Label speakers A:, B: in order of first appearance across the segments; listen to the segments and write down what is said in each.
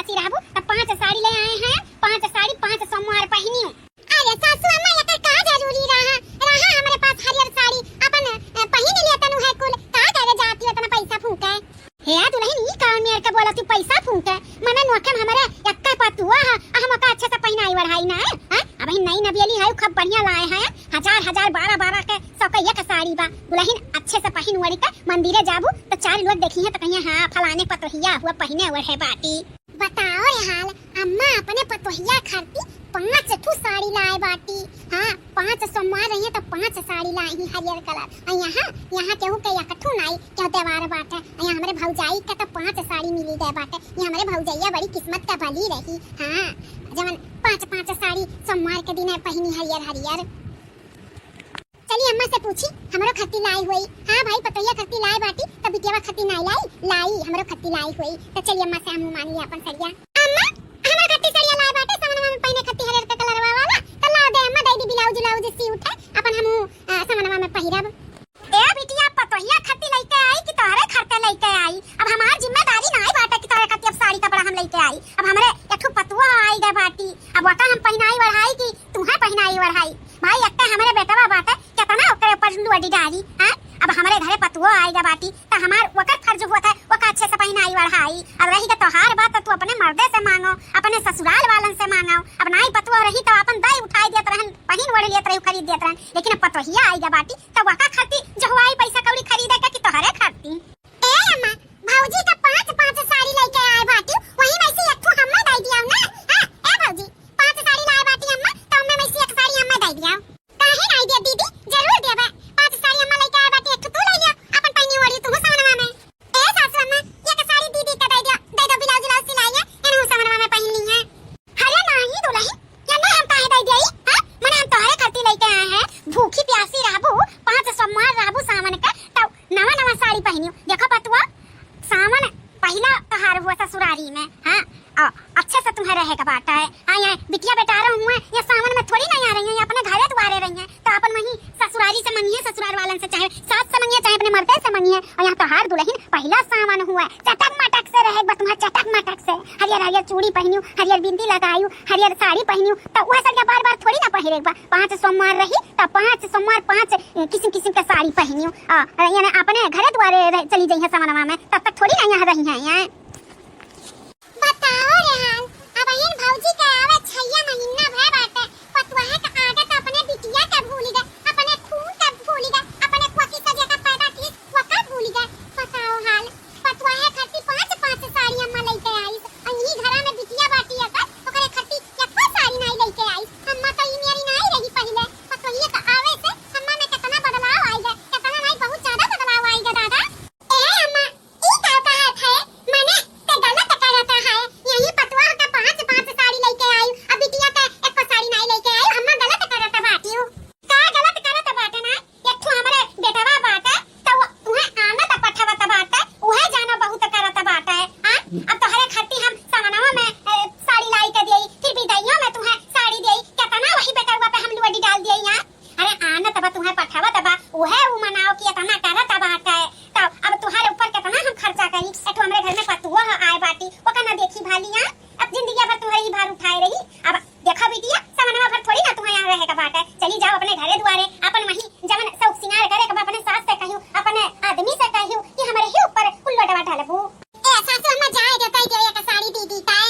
A: प्यासी रहबू त 5 साड़ी ले आए हैं, 5 साड़ी 5 सोमवार पहनियो। अरे सासू अम्मा ये का जरूरी रहा हमारे पास हरियर साड़ी अपन पहन लिया तनु है कुल का करे जाती है इतना पैसा फूके। हे दुल्हन ई कौन मेर के बोला तू पैसा फूके मने नोखे हमारे एक्का पतुआ हम का अच्छे से पहनाई बढ़ाई ना हां। अब ही नई नबीली है खूब बढ़िया लाए हैं, हजार 12 के 100 का एक साड़ी बा। दुल्हन अच्छे से पहन वड़ी के मंदिरे जाबू तो 4 लोग देखी है तो कहिए हां फलाने पतोहिया हुआ पहने हुए है बाटी। बताओ ये हाल अम्मा अपने पतोहिया खाती 5 ठू साड़ी लाए बाटी। हां 5 सोमवार रही है तो 5 साड़ी लाई ही हरियर कलर। यहाँ केहू के एकठू नाई के त्योहार बाटे। यहाँ हमारे भौजाई का तो 5 साड़ी मिली गए बाटे। ये हमारे भौजैया बड़ी किस्मत का भली रही। हां जवन 5 साड़ी सोमवार के दिन पहनी हरियर। चलिए अम्मा से पूछी हमरो खत्ती लाई हुई। हां भाई पतोहिया खत्ती लाई बाटी तब बिटिया खत्ती नहीं लाई हमरो खत्ती लाई हुई। तो चलिए अम्मा से हम मान लिया अपन सरिया। अम्मा हमरो खत्ती सरिया लाई बाटे समनवा में पहने खत्ती हरियर का कलर वाला तो ला दे अम्मा दे दी ब्लाउज सी उठे अपन हम समनवा में पहिरब। ए बिटिया पतोहिया खत्ती लेके आई कि तोहरे खर्चा लेके आई। अब हमार जिम्मेदारी नहीं बाटे कि तोहरे खत्ती अब साड़ी कपड़ा हम लेके आई। अब हमरे एकठो पतुआ आई गए बाटी। अब वका हम पहनाई बढ़ाई कि तुहे पहनाई बढ़ाई। भाई एकटा हमरे बेटवा बाटे कितना ओकरे ऊपर लुअडी डाली। हां अब हमारे घरे पतुआ आएगा बाटी तो हमार वकर फर्ज हुआ था वका अच्छे से पहनाई बढ़ाई। अब रही का तोहार बात तो तू अपने मर्दे से मांगो अपने ससुराल वालन से मांगो। अब नाई पतुआ रही तो अपन दाई उठाई देत रहन पहन वड़ लेत रही खरीद देत रहन। लेकिन पतोहिया आएगा बाटी तो वका खर्ती जो आई पैसा कौड़ी खरीदे के कि तोहरे खर्ती। ए अम्मा भौजी का 5 साड़ी लेके आए बाटी वही में से एक ठो हम्मा दे दिया ना। हां ए भौजी 5 साड़ी लाए बाटी अम्मा तो मैं से एक साड़ी हम्मा दे दिया। काहे नहीं दे दीदी जरूर देबे 5 साड़ी अम्मा लेके आए बाटी एक तू ले लिया अपन पहनी वड़ी तू समनवा में। ए सासू अम्मा एक साड़ी दीदी का दे दो ब्लाउज सिलाई है एनु समनवा में पहन ली है। अरे नहीं दुल्हन या ना हम काहे दे देई। हां माने हम तोहरे खर्ती लेके आए हैं भूखी प्यासी रहबू 5 सोमवार रहबू सावन का तो नवा साड़ी पहनियो। देखो पतुआ सावन पहला त्योहार हुआ ससुरारी में। हां अच्छे से तुम्हें रहेगा बाटा है। हां ये बिटिया बेटा रहा हूं ये सावन में थोड़ी नहीं आ रही है अपने घरे द्वारे रही है तो अपन वही ससुरारी से मंगिए ससुराल वालन से चाहे सास से मंगिए चाहे अपने मर्दे से मंगिए। और यहाँ त्योहार दुल्हन पहला सावन हुआ चटक मटक से रहेगा तुम्हारा चटक मटक से हरियर चूड़ी पहनियो हरियर बिंदी लगायू हरियर साड़ी पहनियो तो वह सब बार थोड़ी ना पहिरेगा। 5 सोमवार रही तो 5 सोमवार 5 किस्म का साड़ी पहनियो यानी अपने घरे द्वारे चली जाइए समनवा में तब तक थोड़ी ना यहाँ रही है। यहाँ बताओ रे हाल अब इन भौजी का आवे 6 महीना भय बाटे पतुआ का आदत अपने बिटिया का भूल गए अपने खून का भूल गए अपने कोकी सजे का पैदा की वो का भूल गए। बताओ हाल पतुआ खट्टी 5 साड़ी अम्मा लेके आई और ई घर में बिटिया बाटी है का ओकरे खट्टी एक साड़ी नहीं लेके आई। अम्मा तो ई मेरी नहीं रही पहले पतुआ का आवे से अम्मा में कितना बदलाव आई गए कितना नहीं बहुत ज्यादा बदलाव आई गए दादा। ए अम्मा ई का बात है माने ते गलत करता है यही पतुआ का 5 साड़ी लेके आई अब बिटिया का एक साड़ी नहीं लेके आई अम्मा गलत करता बाटियो। का गलत करता बाटे ना एक ठो हमरे बेटवा बाटे तो उहे आना त पठवत बाटे उहे जाना बहुत करता बाटे। हां अब तोहरे खट्टी हम समनवा में साड़ी लाई के देई फिर बिदाइयों में तुम्हें साड़ी देई कितना वही बेटवा पे हम लुअडी डाल देई। हां अरे आना तब तुम्हें पठवत बा उहे उ मनाओ कि इतना करता बाटे तो अब तुम्हारे ऊपर कितना हम खर्चा करी। एक हमरे घर में पतुआ आए बाटी वो कना देखी भालियां अब जिंदगी भर तुम्हारी भार उठाए रही। अब देखा बिटिया समनवा भर थोड़ी ना तुम्हें यहाँ रहेगा बाटे चली जाओ अपने घरे द्वारे अपन वही जवन सौख सिंगार करे के अपने सास से कहियो अपने आदमी से कहियो कि हमरे ही ऊपर कुल्लो डवा ढालबू। ए सासू अम्मा जाए देता दे एक साड़ी दीदी का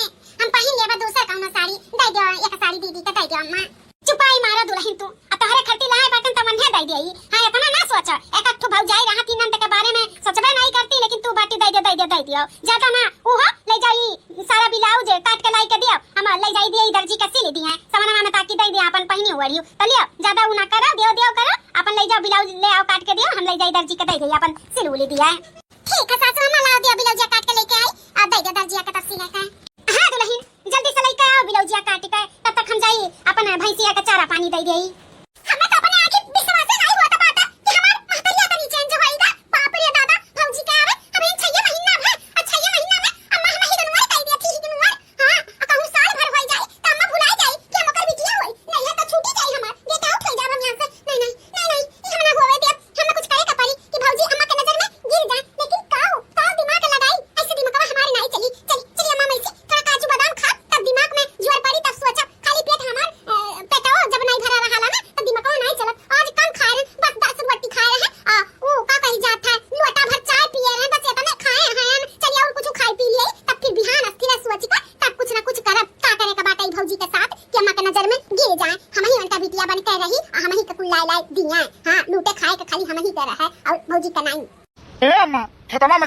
A: हम पहन लेबा दूसरा कौनो साड़ी दे दो एक साड़ी दीदी का दे दो अम्मा। चुपाई मारो दुल्हन तू अब तोहरे खट्टी लाए बाटन त मन्हे दे देई। हां इतना ना सोच एक ठो भौजाई रहा तीन के बारे में सोचबे नहीं करती लेकिन तू बाटी दे दियो ज्यादा ना ओहो ले जाई सारा ब्लाउज काट के लाई के दियो हम ले जाई दिए दर्जी का सिल दी है समनवा में ताकि दे दे अपन पहनी वड़ियो तलियो ज्यादा उ ना करो देओ करो अपन ले जाओ ब्लाउज ले आओ काट के दियो हम ले जाई दर्जी का दे दे अपन सिल उली दिया। ठीक है सासू अम्मा लाओ दियो ब्लाउज काट के लेके आई अब दे दे दर्जी का तफसील है। हां दुल्हन जल्दी से लेके आओ ब्लाउज काट के तब तक हम जाई अपन भैंसिया का चारा पानी दे देई। हमें तो अपने आगे विश्वास नहीं हुआ था बात कि हमार महतरिया तनी चेंज होईगा बाप रे दादा भौजी का आवे अब इन 6 महीना भर 6 महीना में अम्मा हम ही दनवा कह दिया थी दनवा। हां कहूं साल भर हो जाए तो अम्मा भुला जाए कि हम ओकर बिटिया होई नहीं है तो छूटी जाए हमार गेट आउट हो जाब हम यहां से। नहीं ई हम ना होवे दे हम कुछ कहे का पड़ी कि भौजी अम्मा के नजर में गिर जाए लेकिन का दिमाग लगाई ऐसे दिमाग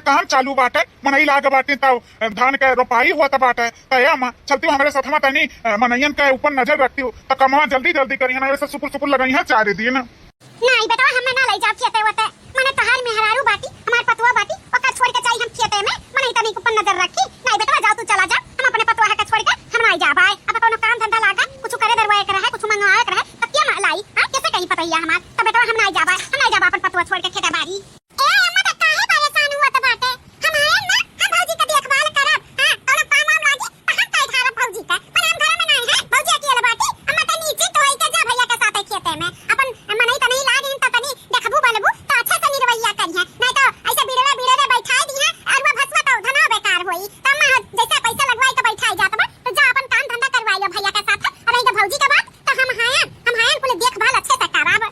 B: काम चालू बाटे मनई लाग बाटे तो धान के रोपाई होता बाटे तो ये अम्मा चलती हमारे साथ तनी मनैयन के ऊपर नजर रखती हूँ तो कमवा जल्दी जल्दी करी ना ऐसे सुकुर सुकुर लगाई है 4 दिन
A: नहीं बेटा हम ना ले जाब खेते होते मने तहार में हरारू बाटी हमार पतवा बाटी ओकर छोड़ के जाई हम खेते में मने तनी ऊपर नजर रखी नहीं बेटा जाओ तू चला जा हम अपने पतवा के छोड़ के हम नहीं जाब आए अब कोनो काम धंधा लागा कुछ करे दरवाए कर है कुछ मंगवाए कर है तब क्या लाई हां कैसे कहीं पता ही हमार तब बेटा हम नहीं जाब अपन पतवा छोड़ के खेते बारी ए अम्मा त काहे परेशान हुआ त बाटे हम आए ना हम भौजी का देखभाल करब हां और काम वाम लागी त हम काहे धारा भौजी का पर हम घर में नहीं है भौजी अकेले बाटी अम्मा त नीचे टोई के जा भैया के साथ खेते में अपन मनई त नहीं लागी त तनी देखबू बनबू त अच्छा से निर्वैया करिए नहीं तो ऐसे बीड़े बैठा दी है और वो भसवा तो धना बेकार होई त अम्मा जैसे पैसा लगवाई त बैठाई जात बा तो जा अपन काम धंधा करवाई लो भैया के साथ और नहीं तो भौजी के बात तो हम हायन कुल देखभाल अच्छे से कराब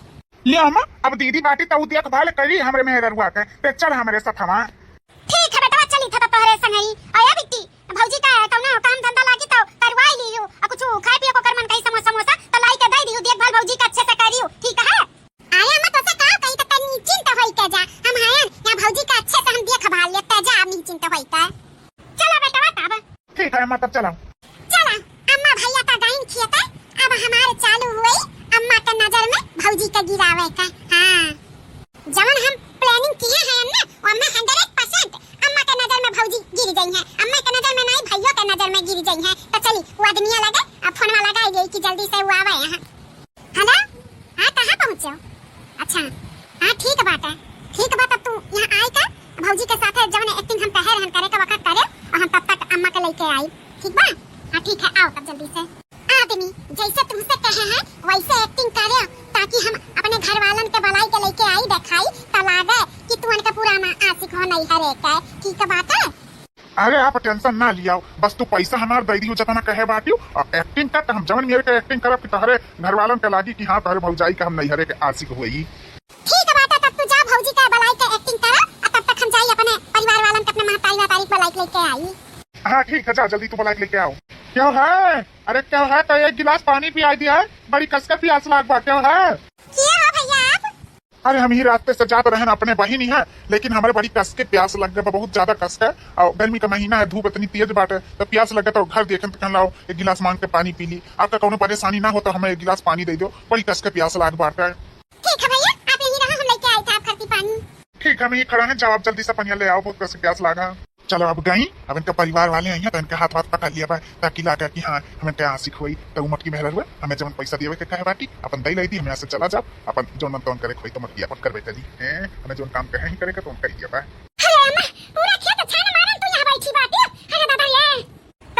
B: ले अम्मा अब दीदी बाटी तो देखभाल करी हमरे मेहररुआ के ते चल हमरे साथ हवा
A: ठीक है बेटा चली था तोहरे संगई आया बिट्टी भौजी का कौनो काम धंधा लागी तो करवाई लियो आ कुछ खाए पिए को कर मन कहीं समोसा समोसा तो लाई के दे दियो देखभाल भौजी का अच्छे से करियो ठीक है आया मत ऐसे का कहीं तो तनी चिंता होई के जा हम हायन या भौजी का अच्छे से हम देखभाल लेते जा हम चिंता होई के चलो बेटा तब
B: ठीक है अम्मा तब चला
A: चला अम्मा भैया का गाइन खियाता अब हमारे चालू हुई अम्मा के नजर में भौजी का गिरावे का हां जवन हम प्लानिंग किए हैं ना अम्मा 100% अम्मा के नजर में भौजी गिर गई है अम्मा के नजर में नहीं भैया के नजर में गिर गई है तो चली वो आदमी लगा अब फोन वाला लगा गई कि जल्दी से वो आवे यहां हेलो हां कहां पहुंचे अच्छा हां ठीक बात है ठीक बात अब तू यहां आई का भौजी के साथ जवन एक्टिंग हम कहे रहन करे का वक्त करे और हम तब तक अम्मा के लेके आई ठीक बा हां ठीक है आओ तब जल्दी से आदमी जैसे तुमसे कहे हैं वैसे एक्टिंग करे ताकि हम अपने घर वालन के भलाई के लेके आई दिखाई त लागे कि तू उनका पुराना आशिक हो नहीं हरे का ठीक बात है
B: अरे आप टेंशन ना लिया बस तू पैसा हमार दे दियो जतना कहे बाटियो और एक्टिंग कर हम जवन मेरे के एक्टिंग करब कि तहरे घर वालन के लागी कि हां तहरे भौजाई का हम नहीं हरे के आशिक होई
A: ठीक बात है तब तू जा भौजी का भलाई के एक्टिंग कर और तब तक हम जाई अपने परिवार वालन के अपने महतारी महतारी भलाई लेके आई
B: हाँ ठीक है जा जल्दी तू भलाई लेके आओ क्या है अरे क्या है तो एक गिलास पानी पिया दिया है बड़ी कसकर प्यास लाग बा क्या है
A: क्या भैया आप
B: अरे हम ही रास्ते से जाते रहे अपने बहिन ही है लेकिन हमारे बड़ी कस के प्यास लग गया बहुत ज्यादा कस है और गर्मी का महीना है धूप इतनी तेज बात है तो प्यास लग गया तो घर देखे तो कहना लाओ एक गिलास मांग के पानी पी ली आपका कोनो परेशानी ना हो तो हमें एक गिलास पानी दे दो बड़ी कस के प्यास लाग बात है
A: ठीक है भैया आप यहीं रहो हम लेके आए थे आप खाती पानी
B: ठीक है हम यही खड़ा है जाओ आप जल्दी से पानी ले आओ बहुत कस के प्यास लागा चलो अब गई अब इनका परिवार वाले आई हैं तो इनके हाथ पकड़ लिया बा ताकि लागा कि हाँ हमें क्या आशिक हुई तो मटकी मेहर हुए हमें जब पैसा दिए के कहे बाटी अपन दई लाई थी हमें से चला जा अपन जो मन तोन करे खोई तो मटकी अपन करबे करी हैं हमें जो काम कहे ही करेगा तो हम कर दिया बा
A: अरे अम्मा पूरा खेत छान मारन तू यहां बैठी बाटी अरे दादा ये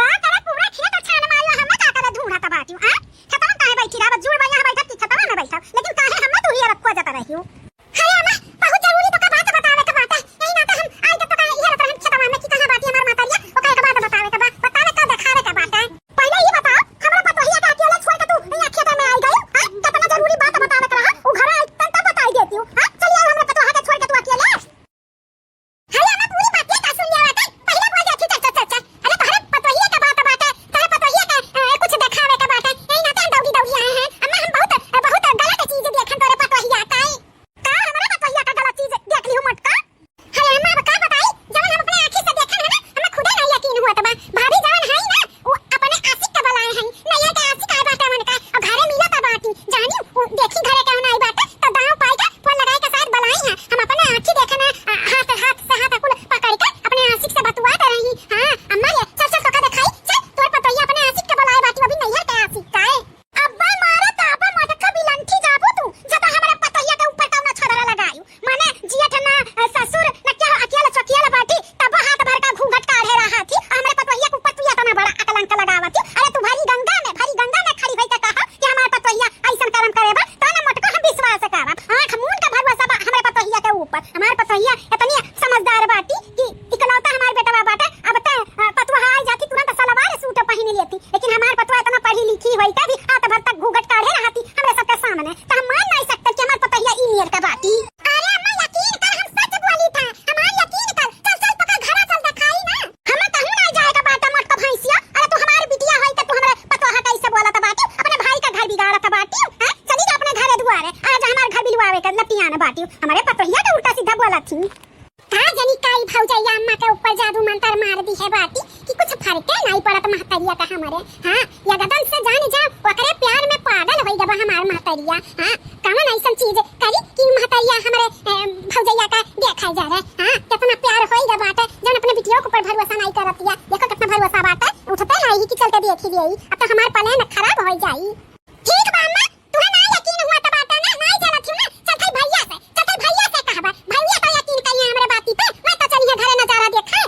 A: का करे पूरा खेत छान मारलो हम का करे ढूंढा त बाटी हां खतम काहे बैठी रहा जुड़ यहां बैठा कि खतम ना बैठा लेकिन काहे हम तू ही रखवा जाता रही हूं अरे अम्मा बहुत जरूरी तो का बात बतावे का बात है नहीं ना तो हम आई तो काहे ये रहता हम खतम में कि कहां बाटी हमार मातारिया ओ काहे का बात बतावे का दिखावे का बात है पहले ये बताओ हमरा पता ही का अकेले छोड़ के तू यहां खेत में आई गई हां कितना जरूरी बात बतावे का रहा वो घर आई तब बताई देती हूं हां चलिए हमरा पता है छोड़ के तू अकेले अरे अम्मा पूरी बात का सुन लिया था पहले बोल जाती चल अरे तोहरे पता ही का बात है तोहरे पता ही का कुछ दिखावे का बात है नहीं ना तो दौड़ी दौड़ी आए हैं अम्मा हम बहुत गलत चीज देखन तोरे पता ही आता है का हमरा पता ही का गलत चीज देख ली हूं मटका अरे अम्मा का बताई जब हम अपने आंखी से देखन है ना हमें खुद नहीं यकीन हुआ तब भाभी जवन है ना वो अपने आशिक के बुलाए हैं नहीं के आशिक आए बात मन का और घरे मिला था बाटी जानी वो देखी घरे कौन आई बात तो दांव पाई का फोन लगाए के साथ बुलाई है हम अपने आंखी देखना हाथ से हाथ कुल पकड़ के अपने आशिक से बतवाते रही हां अम्मा ये चल तो का दिखाई चल तोर पता ही अपने आशिक के बुलाए बाटी अभी नहीं है के आशिक का है अब्बा मारा तो अब्बा मटका भी लंठी जाबो तू जब हमरा पता ही के ऊपर कौन छदरा लगायू माने जियठ ना ससुर न क्या अकेला चकिया बाटी तब हाथ भर का घूंघट काढ़े रहा थी हमरे पता ही के ऊपर तू इतना बड़ा अकलंक लगावती अरे तू भारी गंगा में खड़ी होई के कहा कि हमार पता ही ऐसन कर्म करेबा तो ना मटका हम विश्वास करब आंख मूंद के भरवसा बा हमरे पता ही के ऊपर हमार पता ही इतनी समझदार बाटी कि इकलौता हमार बेटा बाटे अब ते पतवा आई जाती तुरंत सलवार सूट पहन लेती लेकिन हमार पतवा इतना पढ़ी लिखी होई तभी हाथ भर तक घूंघट काढ़े रहती हमरे सबके सामने तो हम मान नहीं सकते कि हमार पता ही ई नियर का बाटी अरे अम्मा यकीन कर हम सच बोली था हमार यकीन कर चल पका घरा चल दिखाई ना हमें कहूं नहीं जाएगा बाटा मट का भैंसिया अरे तू हमारी बिटिया होई त तू हमरे पतवा कैसे बोला था बाटी अपने भाई का घर बिगाड़ा था बाटी हैं चली जा अपने घरे दुआरे आज हमार घर बिलवावे कर लपिया ना बाटी हमारे पतोहिया के उल्टा सीधा बोला थी का जनी काई भौजैया फरके नहीं पड़त महतरिया का हमारे। हां एकदम से जान जा ओकरे प्यार में पागल होई गबा हमार महतरिया। हां कौन ऐसा चीज करी कि महतरिया हमरे भौजैया का देखा जा रहा। हां कितना प्यार होई गबा बाटे जन अपने बिटिया के ऊपर भरोसा नहीं करतिया। देखो कितना भरोसा बाटे उठते नहीं कि चलते देखी गई। अब तो हमार प्लान खराब हो जाई। ठीक बा अम्मा तुहे ना यकीन हुआ तो बात ना नहीं जानत हूं ना। चल भाई भैया से कहबा भैया तो यकीन करिए हमरे बाती पे। मैं तो चलिए घरे नजारा देखे।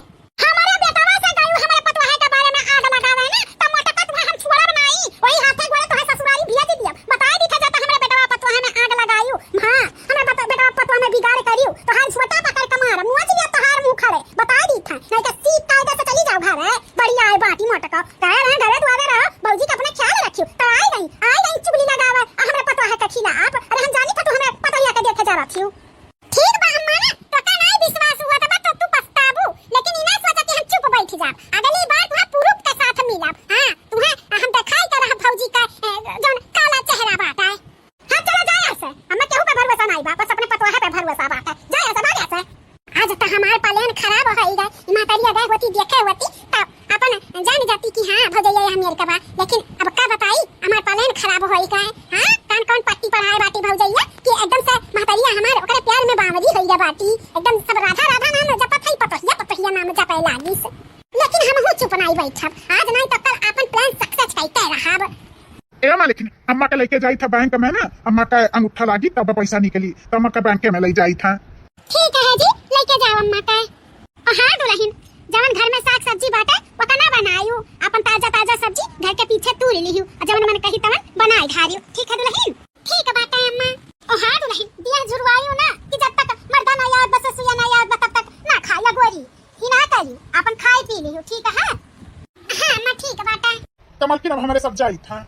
A: हमारे बेटवा से गयु हमरे पतवाहे के बारे में आग लगावे ना त मोटा पतवा हम छुड़ा बनाई वही हाथे गोड़े तो है ससुराली भेज दिया। बताई दी था जाता हमरे बेटवा पतवाहे में आग लगायू। हां हमरे बेटवा पतवा में बिगाड़ करियो तो हाल छोटा पकड़ के मार मुआ जी तो हार मुंह खड़े बताई दी था नहीं तो सीट कायदे से चली जाओ घर। बढ़िया है बाटी मोटका कह रहे घरे दुआरे रहो बौजी का अपना ख्याल रखियो। तो आई नहीं चुगली लगावे हमरे पतवाहे के खिलाफ। अरे हम जानी था तू हमरे पतैया के देखे जा रही हो। ठीक बा अम्मा ना तो का नहीं विश्वास हुआ तो तू पछताबू लेकिन इना सोचा कि हम चुप बैठ जा। अगली बार तुहा पुरुष के साथ मिलब। हां तुहे हम दिखाई कर भौजी का जोन काला चेहरा बाटा है। हम चलो जाए से हमें केहू पे भरोसा नहीं बा बस अपने पतवाहे पे भरोसा बाटा। जाए से भाग से आज तो हमार प्लान खराब होई गए। मातारिया गए होती देखे होती तब अपन जान जाती कि हां भौजैया हमर का बा। लेकिन अब का बताई हमार प्लान खराब होई गए। हां कौन पट्टी पढ़ाए बाटी भौजैया कि एकदम से मातारिया हमार ओकरे प्यार में बावरी होई गए बाटी। एकदम सब राधा राधा नाम जपत है पतहिया नाम जपे लागी से। लेकिन हम चुप नहीं बैठब आज नहीं तो कल अपन प्लान सक्सेस करते रहब।
B: ए मां लेकिन अम्मा के लेके जाई था बैंक में ना अम्मा का अंगूठा लागी तब पैसा निकली तो अम्मा का बैंक में ले जाई था।
A: ठीक है जी लेके जाओ अम्मा का। हां दुल्हन जवन घर में साग सब्जी बाटे ओतना बनायू अपन ताजा सब्जी घर के पीछे तूर लियू और जवन मन कही तवन बनाई धारियो। ठीक है दुल्हन ठीक बात है अम्मा। ओ हां दुल्हन दिया जुरवायू ना कि जब तक मर्दा ना याद बस सुया ना याद तब तक ना खाया गोरी ही ना करी अपन खाई पी लियू। ठीक है हां अम्मा ठीक बात है।
B: कमल की हमारे सब जाई था।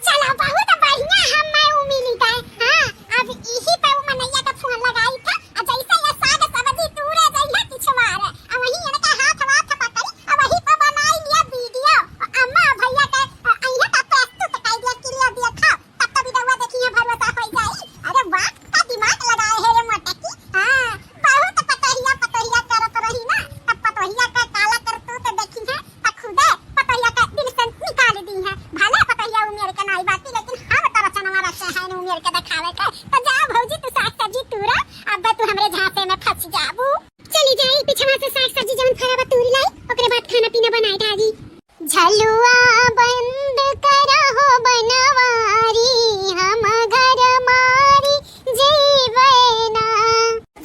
A: चलो बहुत बढ़िया हम मैं उम्मीद है। हां अब इही पे मनैया का फोन लगाई था और जैसे ये साग सब्जी तूरे जइला किछवार और वही इनका हाथ पकड़ी और वही पे बनाई लिया वीडियो। अम्मा भैया के अइहा का प्रस्तुत कर दिया क्लियर देखा तब तो वीडियो देखिए भरोसा हो जाई। अरे वाह का दिमाग लगाए है रे मोटा की। हां बहुत पतहिया करत रही ना तब पतहिया का काला करतूत देखी है त खुदे पतहिया का दिल से निकाल दी है। भला पतहिया उमेर के नहीं बाती लेकिन हम तरह से हमारा शहर उमेर के दिखावे के तो जा भौजी तू साग सब्जी तूरा अब तू हमरे झांसे में फंस जाबू। चली जाई पिछवा से साग सब्जी जवन फरावा तूरी लाई ओकरे बाद खाना पीना बनाई डाली। झलुआ बंद करहो बनवारी हम घर मारी जीवना।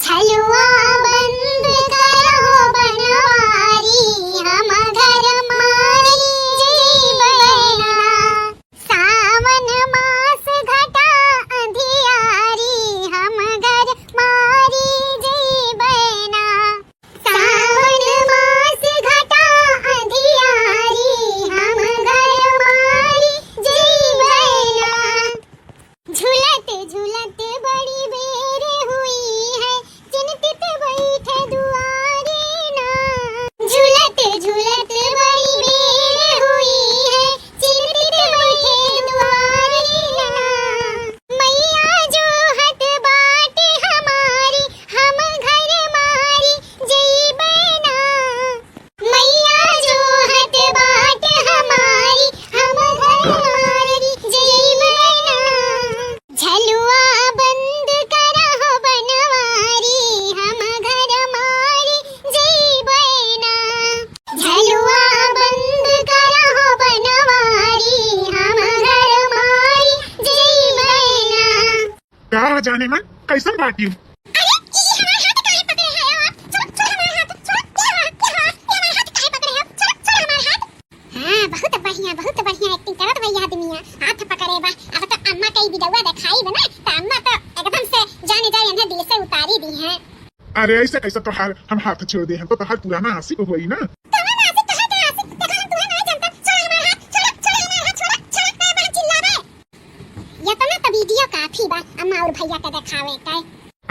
A: झलुआ बंद करहो बनवारी हम घर मारी जीवना। सावन मास घटा अंधियारी हम घर मारी जीवना। सावन मास घटा अंधियारी हम घर मारी जीवना। झूलत झूलत बड़ी बेर हुई है चिंतित बैठे दुआरे ना। झूलत झूलत बड़ी बेर हुई है चिंतित बैठे दुआरे ना। मैया जो हट बाट हमारी हम घर मारी जीवना। मैया जो हट बाट हमारी हम घर मारी जीवना। झलुआ बंद करहो बनवारी हम घर मारी जीवना। झलुआ बंद करहो बनवारी हम घर मारी जीवना।
B: का जाने मन कैसन बाटी
A: अरे ई हमार हाथ काहे पकड़े है आप? छोड़ हमार हाथ छोड़ ये हमार हाथ काहे पकड़े हो? छोड़ हमार हाथ। हां बहुत बढ़िया एक्टिंग करत भई आदमिया हाथ पकड़े बा। अब तो अम्मा कई वीडियो दिखाई बना तो अम्मा तो एकदम से जाने जाए इन्हें दिल से उतारी दी है।
B: अरे ऐसे कैसे तो हम हाथ छोड़ दे हम तो हर पुराना आशिक हुई ना। वीडियो काफी बा अम्मा और भैया का दिखावे का।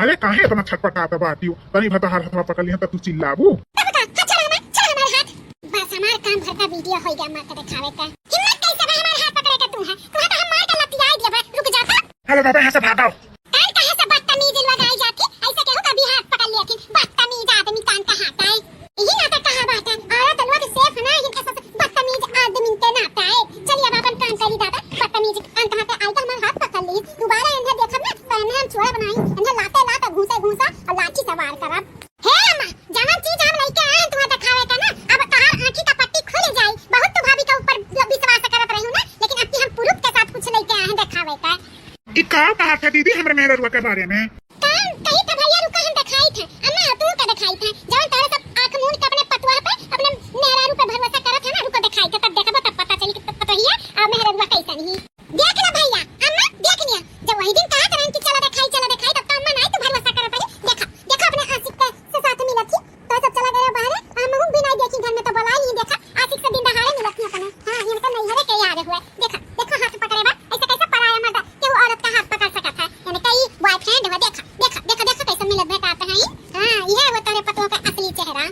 B: अरे काहे इतना छटपटाता बाटी तनी भर हर हथवा पकड़ लिया तू चिल्लाबू।
A: तब का चल हमार हाथ बस हमार काम भर का वीडियो हो गया अम्मा का दिखावे का। हिम्मत कैसे बा हमार हाथ पकड़े के तू है तो हम मार के लतियाई देबा। रुक जा था
B: अरे बाबा यहां से भागो।
A: कान कहे से बदतमीज लगाई जाती ऐसे केहू कभी हाथ पकड़ लिया थी बदतमीज आदमी कान का हाथ है। यही ना तो कहा बात है औरत लोग सेफ ना इनके साथ
B: बात है दीदी हमरे मेहरुआ के बारे में?
A: कहीं था भैया रुका हम दिखाई थे अम्मा तू का दिखाई था जब तारे सब आंख मूंद के अपने पतवा पे अपने मेहरारू पे भरोसा करत है ना रुको दिखाई थे तब देखबो तब पता चली कि पतोहिया और मेहरुआ कैसा नहीं देख ले भैया अम्मा देख लिया जब वही दिन कहा करन कि चला दिखाई तब तो अम्मा नहीं तो भरोसा करत रही देखा अपने आशिक के साथ मिलत थी तो सब चला गया बाहर हम भी नहीं देखी घर में तो बोला नहीं देखा आशिक से दिन दहाड़े मिलत थी अपने हां ये तो नहीं हरे के याद हुआ देखा हाथ पकड़े बा ऐसे कैसे पराया मर्द कि वो औरत का हाथ पकड़ सकता है यानी कई बॉयफ्रेंड हो देखा कैसे मिलत भेटाते हैं हां ये वो तेरे पतों का असली चेहरा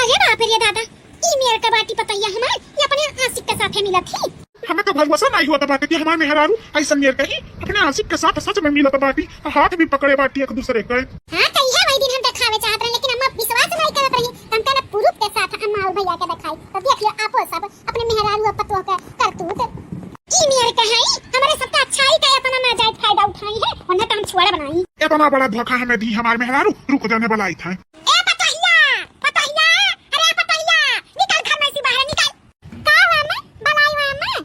A: अरे बाप रे दादा ई मेरे का बाटी पतैया हमार ये अपने आशिक के साथ मिलत थी
B: हमें तो भरोसा नहीं हुआ बाटे कि हमारे मेहरारू ऐसा मेर कहीं अपने आशिक के साथ सच में मिलत बाटी हाथ भी पकड़े बाटी एक दूसरे के।
A: हां तो ये वही दिन हम दिखावे चाहत रहे लेकिन अम्मा विश्वास नहीं करत रही हम कहना पुरुष के साथ अम्मा और भैया के दिखाई तो देख लियो आपो सब अपने मेहरारू और पतों का करतूत ई मेरे कहाई हमारे सबका अच्छाई का अपना नाजायज फायदा उठाई है वरना तो हम छुआड़ा बनाई
B: इतना बड़ा धोखा हमें दी हमारे मेहरारू रुक जाने वाला ही था।
A: ए पतोहिया अरे पतोहिया निकल घर में से बाहर निकल का हुआ मैं बलाई हुआ मैं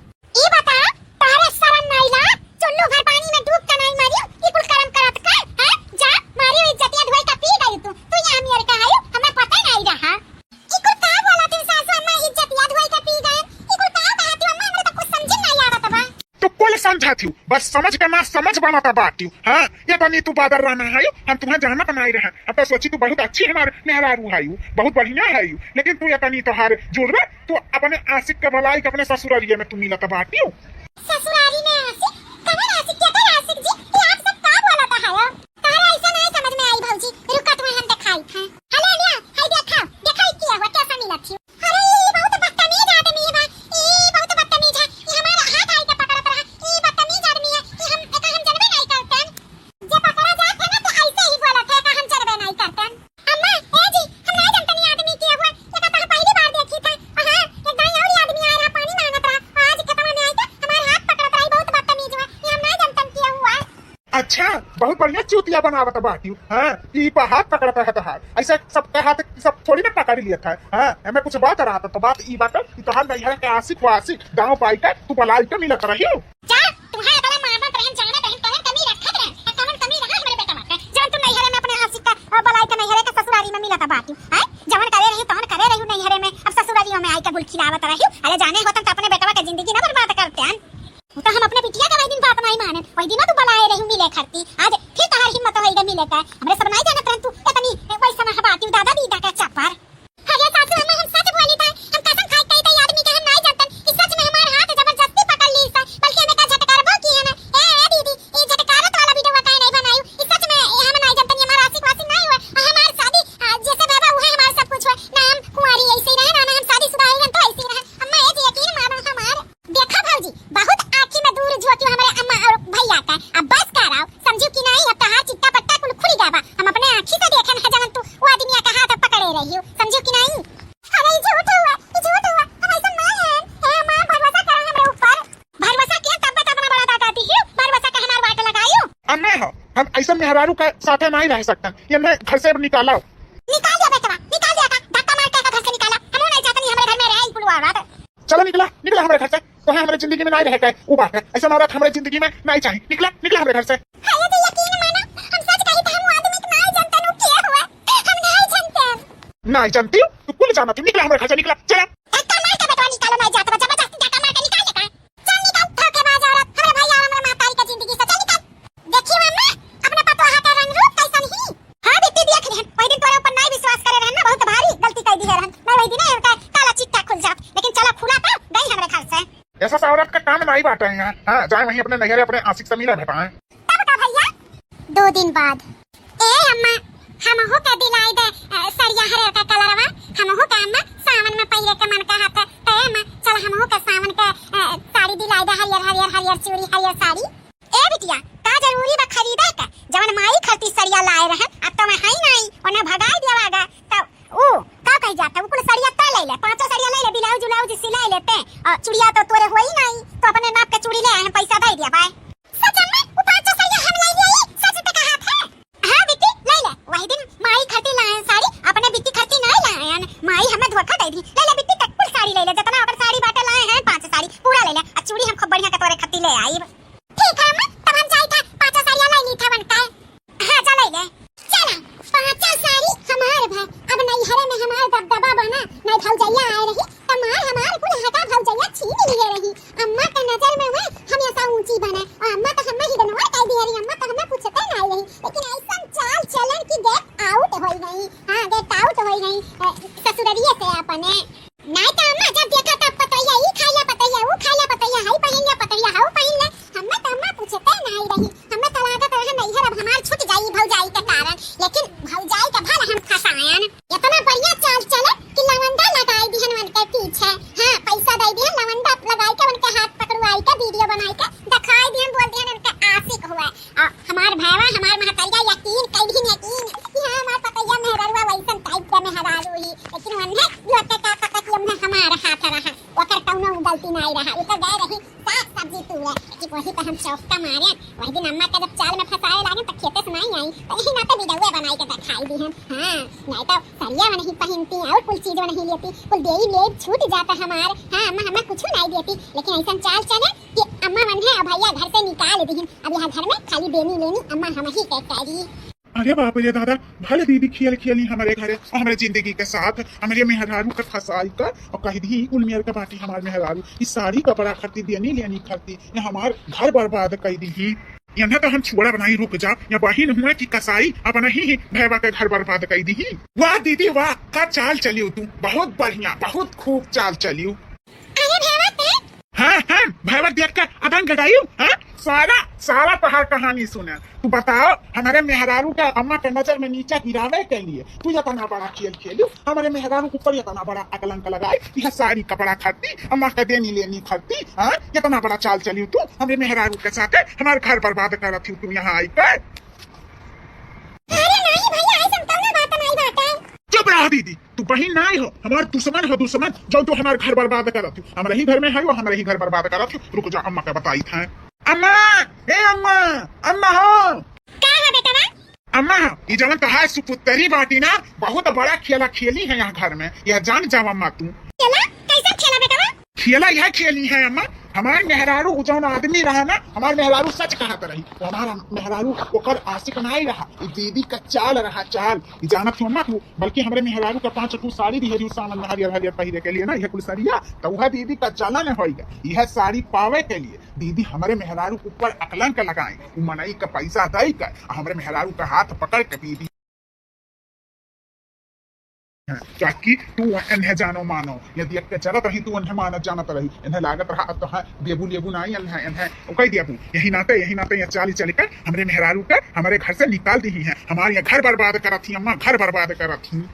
A: ई बता तारे शरम नहीं ला चुल्लू भर पानी में डूब के नहीं मरियो ई कुल कर्म करत का है जा मारी इज्जतिया धोई का पी गई तू यहाँ मेरे का आयो हमें पता नहीं रहा ई कुल का बोला तुम सासू अम्मा इज्जतिया धोई का पी गए ई कुल का कहती अम्मा हमरे तो कुछ समझ नहीं आ रहा था
B: तो कुल समझा थी बस समझ के ना समझ बना था बात हाँ ये तो नहीं तू बादर रहना है हम तुम्हें जाना तो नहीं रहे अब तो सोची तू बहुत अच्छी हमारे मेहरारू है बहुत बढ़िया है लेकिन तू ये तो नहीं तोहार जुड़ रहे तू अपने आशिक के भलाई के अपने ससुरालिये में तू मिला था बाटी
A: ससुराली में आशिक कमर आशिक क्या कर आशिक जी ये आप सब का बोला था है तारा ऐसा नहीं समझ में आई भौजी रुका तुम्हें हम दिखाई था हले लिया हाय देखा किया हुआ कैसा मिला थी अरे ये बहुत बदतमीज आदमी है ये बहुत बदतमीज है ये हमारा हाथ आई के पकड़त रहा ये बदतमीज आदमी है कि हम जनबे नहीं करते जे पकड़ा जात है ना तो ऐसे ही बोलत है कि हम जनबे नहीं करते अम्मा ए जी हम नहीं जानते नहीं आदमी के हुआ ये कहता है पहली बार देखी था हां एक दाई और आदमी आ रहा पानी मांगत रहा आज कितना में आई था हमारे हाथ पकड़त रहा बहुत बदतमीज हुआ ये हम नहीं जानते किया हुआ
B: अच्छा बहुत बढ़िया चूतिया बनावत बाटी हाँ ई पर हाथ पकड़ता है तो हाथ ऐसे सबका हाथ सब थोड़ी ना पकड़ लिया था हाँ हमें कुछ बात रहा था तो बात ई बात कि तोहार नहीं है के आशिक वाशिक गांव पाई का तू बलाई के मिलत रही
A: जा तुम्हारे बड़ा मामा बहन जाना बहन कौन कमी रखत रहे कौन कमी रहा हमारे बेटा मां जब तुम नहीं हरे में अपने आशिक का बलाई का नहीं हरे का ससुराली में मिला था बाटी हैं जवन करे रही तौन करे रही नहीं हरे में अब ससुराली में आई का गुल खिलावत रही अरे जाने होता तो अपने बेटा का जिंदगी ना बर्बाद करते हैं तो हम अपने बिटिया का वही दिन बात नहीं माने वही दिन तू बलाए रही मिले खरती आज फिर तहार हिम्मत होइगा मिले का हमरे सब नहीं जाने परंतु इतनी वैसा ना हबाती दादा दीदा का चापर अरे सासू अम्मा हम सच बोली था हम कसम खाई कई कई आदमी के हम नहीं जानते कि सच में हमारे हाथ जबरदस्ती पकड़ ली सा बल्कि हमें का झटकार बो की है ना ए दीदी ये झटकारत वाला वीडियो का नहीं बनाई इस सच में हम नहीं जानते हमारा आशिक वासिक नहीं हुआ हमारी शादी जैसे बाबा हुआ हमारा सब कुछ हुआ ना हम कुंवारी ऐसे ही रहे ना हम शादीशुदा हैं तो ऐसे ही रहे अम्मा ये यकीन मानो हमार देखा भौजी बहुत आंखी में दूर जो कि हमारे अम्मा और भैया का अब बस कर आओ समझो कि नहीं अब तहार चिट्टा पट्टा कुल खुल जावा हम अपने आंखी से देखे ना जवन तू वो आदमी का हाथ पकड़े रही हो समझो कि नहीं अरे ये झूठ हुआ हम ऐसा नहीं है ए मां भरोसा करो हमारे ऊपर भरोसा किया तब अपना बड़ा दादाती हो भरोसा का हमार वाट लगायो
B: अन्ना हो हम ऐसा मेहरारू का साथे नहीं रह सकते ये मैं घर से निकाला
A: निकाल दिया बेटा निकाल दिया का धक्का मार के घर से निकाला हम नहीं चाहते नहीं हमारे घर में रहे कुल वाला
B: चलो निकला हमारे घर से तो हमारे जिंदगी में नहीं रह गए वो बात है ऐसा औरत हमारे जिंदगी में नहीं चाहिए निकला हमारे घर से
A: हां ये यकीन मानो हम सच कही तो हम आदमी के नहीं जानते नु क्या हुआ हम नहीं जानते
B: नहीं जानती तू कुल जाना तू निकला हमारे घर से निकला चला
A: धक्का मार के बेटा निकालो नहीं जाता जबरदस्ती धक्का मार के निकाल लेगा चल निकल धोखेबाज औरत हमारे भैया और हमारे मातारी की जिंदगी से चल निकल देखिए मम्मा अपने पतो हाथ रंग रूप कैसा नहीं हां बेटी देख ले वही दिन तोरे ऊपर नहीं विश्वास करे रहन ना बहुत भारी गलती कर दी है रहन मैं वही दिन है काला चिट्टा खुल जात लेकिन चला खुला तो गई हमारे घर से
B: ऐसा औरत का काम नहीं बांटे हैं हाँ जाए वहीं अपने नैहरे अपने आशिक से मिला भेटाएं
A: तब का भैया 2 दिन बाद ए अम्मा हम हो के दिलाई दे सरिया हरे का कलरवा हम हो के अम्मा सावन में पहले के मन का हाथ ते अम्मा चल हम हो के सावन के साड़ी दिलाई दे हरियर चूड़ी हरियर साड़ी ए बिटिया का जरूरी बा खरीदे का जवन माई खरती सरिया लाए रहे अब तो मैं हई नहीं ओने भगाई देवागा तो ओ का कह जाता ऊपर सरिया ता ले 5 सरिया ले ब्लाउज सिलाई लेते चूड़िया तो तोरे होई नहीं तो अपने नाप के चूड़ी ले आए पैसा दे दिया भाई सच में वो 5 सरिया हम ले लिए सच पे कहा था हां बेटी ले वही दिन माई खरती लाए साड़ी अपने बिट्टी खरती नहीं लाए माई हमें धोखा दे दी ले बिट्टी तक कुल साड़ी ले जितना अगर साड़ी बाटे लाए हैं 5 साड़ी पूरा ले चूड़ी हम खूब बढ़िया के तोरे खरती ले आई ठीक है अम्मा तब हम जाई था 5 सरिया ले ही नहीं रहा। वो तो गए रही साग सब्जी तूरे कि वही पे हम चौका मारे। वही दिन अम्मा का जब चाल में फंसाए लागे तो खेते से नहीं आई तो यही ना तो बिडौए बनाई के खाई दी हम। हां नहीं तो सरिया नहीं पहनती और कुल चीज नहीं लेती, कुल देई ले छूट जाता हमार। हां अम्मा हमें कुछ नहीं देती, लेकिन ऐसा चाल चले कि अम्मा मन है भैया घर से निकाल दी। अब यहाँ घर में खाली देनी लेनी अम्मा हम ही के करी।
B: अरे बाप रे दादा, भले दीदी खेल खेली हमारे घरे और हमारे जिंदगी के साथ हमारे मेहरारू के फसाई कर और कह दी उलमियर के बाटी हमारे मेहरारू इस साड़ी कपड़ा खरीदी देनी लेनी खरीदी या हमार घर बर्बाद कर दी। यहाँ तो हम छोड़ा बनाई रुक जा या बहिन हुआ की कसाई अपना ही भैया के घर बर्बाद कर दी। वाह दीदी वाह, का चाल चलियो तू, बहुत बढ़िया बहुत खूब चाल चलियो। हाँ हाँ भैया देख कर अदन गड़ायू। हाँ सारा पहाड़ कहानी सुना। तू बताओ हमारे मेहरारू का अम्मा के नजर में नीचे गिरावे के लिए तू इतना बड़ा खेल खेलू, हमारे मेहरारू के ऊपर इतना बड़ा अकलंक लगाई, यह सारी कपड़ा खरीदी अम्मा का देनी लेनी खरीदी। हाँ इतना बड़ा चाल चलियो तू हमारे मेहरारू के साथ हमारे घर बर्बाद कर रही तू यहाँ आई कर। चुप रहा दीदी, तू बहन नहीं हो, हमारे दुश्मन हो दुश्मन जो तू हमारे घर बर्बाद कर रही हमारे ही घर में है वो हमारे ही घर बर्बाद कर रही। रुक जा अम्मा का बताई था। अम्मा ए अम्मा अम्मा हो
A: का है बेटा?
B: अम्मा ये जवन तो है सुपुत्री बाटी ना बहुत बड़ा खेला खेली है यहाँ घर में, यह जान जाओ अम्मा तू।
A: खेला कैसा खेला बेटा?
B: खेला यह खेली है अम्मा, हमारे मेहरारू जौन आदमी रहा ना हमारे मेहरारू सच कहत रही, हमारा मेहरारू ओकर आशिक नहीं रहा, दीदी का चाल रहा चाल जानत हो ना तू। बल्कि हमारे मेहरारू का 5 ठू साड़ी दी सामान हरियर हरियर पहिरे के लिए ना, यह कुल सरिया तो वह दीदी का चलन होगा। यह साड़ी पावे के लिए दीदी हमारे मेहरारू के ऊपर अकलंक लगाए, मनई का पैसा दई कर हमारे मेहरारू का हाथ पकड़ के दीदी चाकी तू इन्हें जानो मानो यदि एक चलत रही तू इन्हें मानत जानत रही, इन्हें लागत रहा अब तो है बेबू लेबू नहीं इन्हें कह दिया तू यही नाते यह चाली चल कर हमारे मेहरारू कर हमारे घर से निकाल दी है, हमारे यहाँ घर बर्बाद करा थी अम्मा, घर बर्बाद करा थी।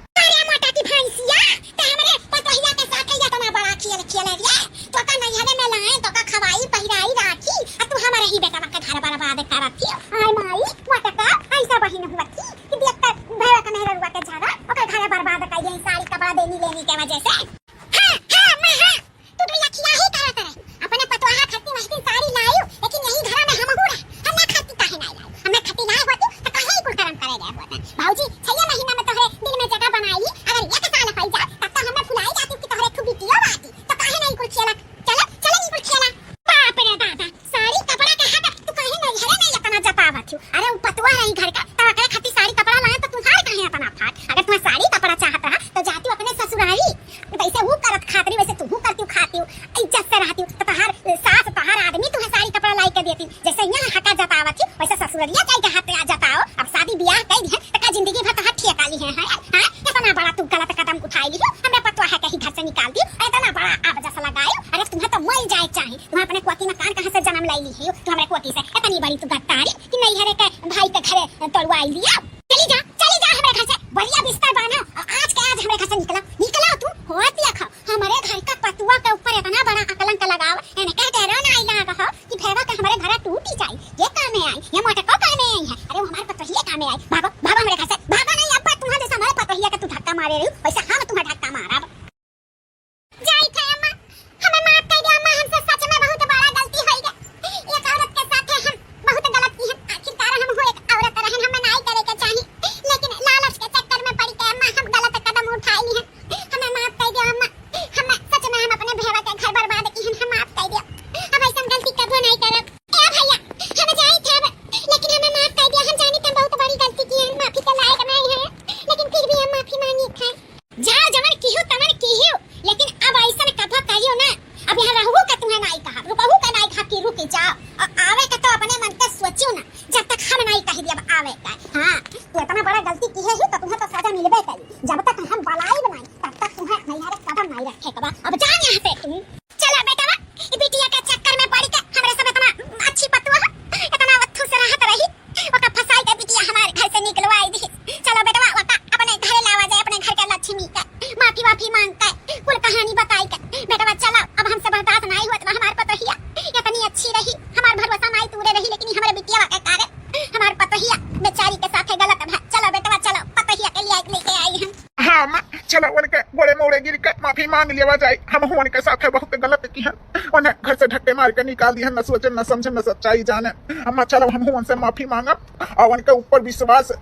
B: गिर के माफी मांग लिया जाए। हम हुन के साथ बहुत गलत की है, उन्हें घर से धक्के मार के निकाल दिया, न सोचे न समझे न सच्चाई जाने। अम्मा चलो हम हुन से माफी मांगब और उनके ऊपर विश्वास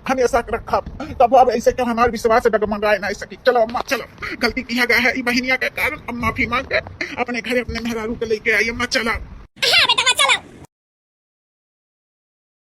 B: हमेशा रखब, तब अब ऐसे क्यों हमारे विश्वास डगमगाए ना सकी। चलो अम्मा चलो, गलती किया गया है बहनिया के कारण, अब माफी मांग के अपने घर अपने मेहरारू के लेके आई। अम्मा चलो।